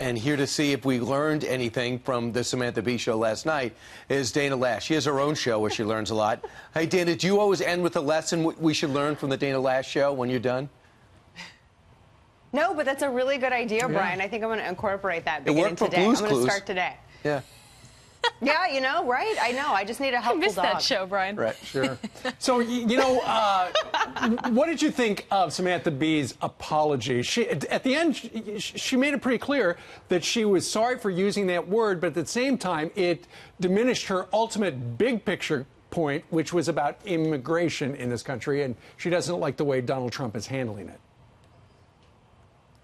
And here to see if we learned anything from the Samantha Bee show last night is Dana Loesch. She has her own show where she learns a lot. Hey, Dana, do you always end with a lesson we should learn from the Dana Loesch show when you're done? No, but that's a really good idea, Brian. I think I'm going to incorporate that beginning today. Blues I'm going to start today. Yeah. Yeah, you know, right? I know. I just need a helpful dog. I missed that show, Brian. Right, sure. So, you know, what did you think of Samantha Bee's apology? At the end, she made it pretty clear that she was sorry for using that word, but at the same time, it diminished her ultimate big picture point, which was about immigration in this country, and she doesn't like the way Donald Trump is handling it.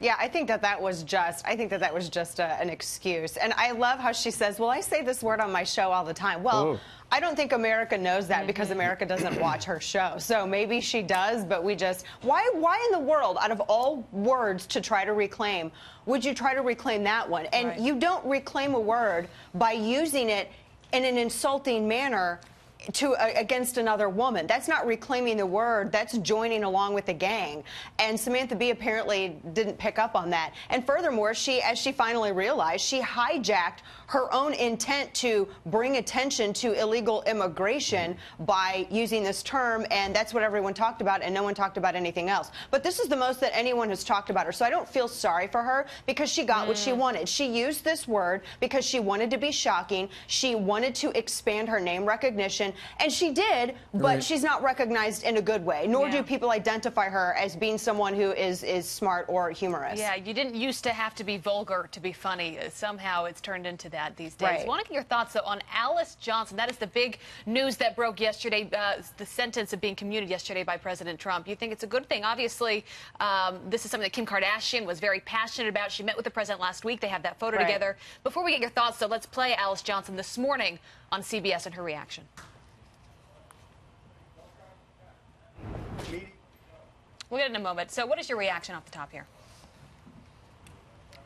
Yeah, I think that was just an excuse. And I love how she says, well, I say this word on my show all the time. Well, I don't think America knows that because America doesn't watch her show. So maybe she does, but we just, why in the world, out of all words to try to reclaim, would you try to reclaim that one? And you don't reclaim a word by using it in an insulting manner against another woman. That's not reclaiming the word. That's joining along with the gang. And Samantha Bee apparently didn't pick up on that. And furthermore, as she finally realized, she hijacked her own intent to bring attention to illegal immigration by using this term, and that's what everyone talked about, and no one talked about anything else. But this is the most that anyone has talked about her, so I don't feel sorry for her because she got what she wanted. She used this word because she wanted to be shocking. She wanted to expand her name recognition, and she did, but she's not recognized in a good way, nor do people identify her as being someone who is smart or humorous. Yeah, you didn't used to have to be vulgar to be funny. Somehow it's turned into that these days. I want to get your thoughts, though, on Alice Johnson. That is the big news that broke yesterday, the sentence of being commuted yesterday by President Trump. You think it's a good thing? Obviously, this is something that Kim Kardashian was very passionate about. She met with the president last week. They have that photo together. Before we get your thoughts, though, let's play Alice Johnson this morning on CBS and her reaction. We'll get it in a moment. So what is your reaction off the top here?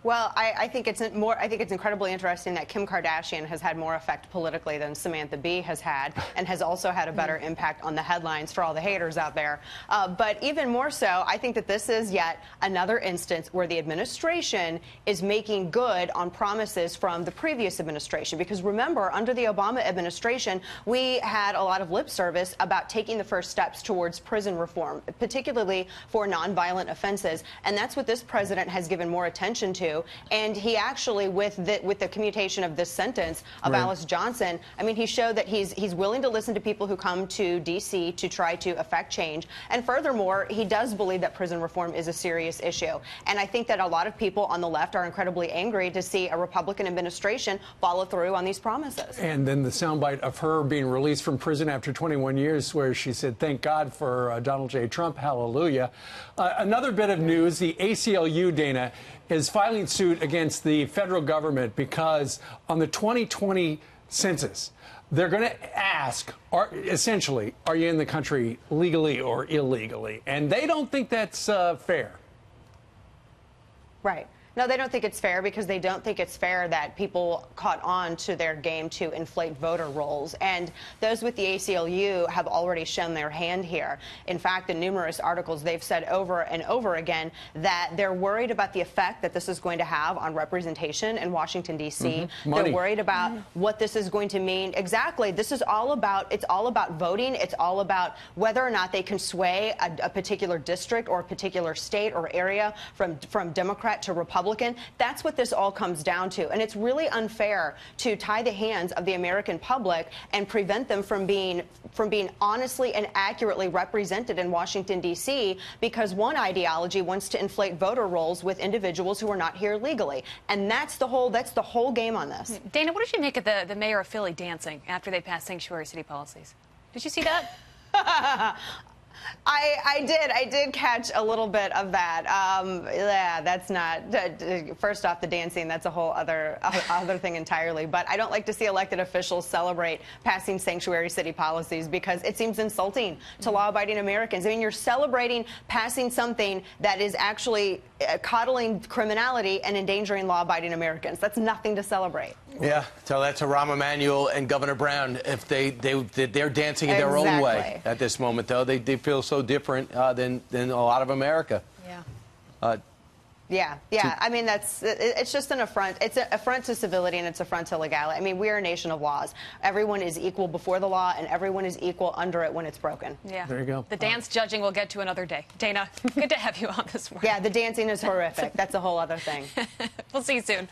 Well, I think it's incredibly interesting that Kim Kardashian has had more effect politically than Samantha Bee has had, and has also had a better impact on the headlines for all the haters out there. But even more so, I think that this is yet another instance where the administration is making good on promises from the previous administration. Because remember, under the Obama administration, we had a lot of lip service about taking the first steps towards prison reform, particularly for nonviolent offenses. And that's what this president has given more attention to. And he actually, with the commutation of this sentence of Alice Johnson, I mean, he showed that he's willing to listen to people who come to D.C. to try to affect change. And furthermore, he does believe that prison reform is a serious issue. And I think that a lot of people on the left are incredibly angry to see a Republican administration follow through on these promises. And then the soundbite of her being released from prison after 21 years where she said, thank God for Donald J. Trump, hallelujah. Another bit of news, the ACLU, Dana, is filing suit against the federal government because on the 2020 census, they're going to ask, essentially, are you in the country legally or illegally? And they don't think that's fair. Right. No, they don't think it's fair because they don't think it's fair that people caught on to their game to inflate voter rolls. And those with the ACLU have already shown their hand here. In fact, in numerous articles, they've said over and over again that they're worried about the effect that this is going to have on representation in Washington, D.C. They're worried about what this is going to mean. Exactly. This is all about, it's all about voting. It's all about whether or not they can sway a particular district or a particular state or area from Democrat to Republican. That's what this all comes down to. And it's really unfair to tie the hands of the American public and prevent them from being honestly and accurately represented in Washington, D.C. because one ideology wants to inflate voter rolls with individuals who are not here legally. And that's the whole game on this. Dana, what did you make of the mayor of Philly dancing after they passed sanctuary city policies? Did you see that? I did catch a little bit of that. Yeah, that's not, first off, the dancing, that's a whole other thing entirely. But I don't like to see elected officials celebrate passing sanctuary city policies because it seems insulting to law-abiding Americans. I mean, you're celebrating passing something that is actually coddling criminality and endangering law-abiding Americans. That's nothing to celebrate. Yeah, tell that to Rahm Emanuel and Governor Brown. If they're dancing in their own way at this moment, though, they feel so different than a lot of America. Yeah. Yeah, yeah. I mean, it's just an affront. It's an affront to civility and it's an affront to legality. I mean, we are a nation of laws. Everyone is equal before the law and everyone is equal under it when it's broken. Yeah. There you go. The dance judging we'll get to another day. Dana, good to have you on this morning. Yeah, the dancing is horrific. That's a whole other thing. We'll see you soon.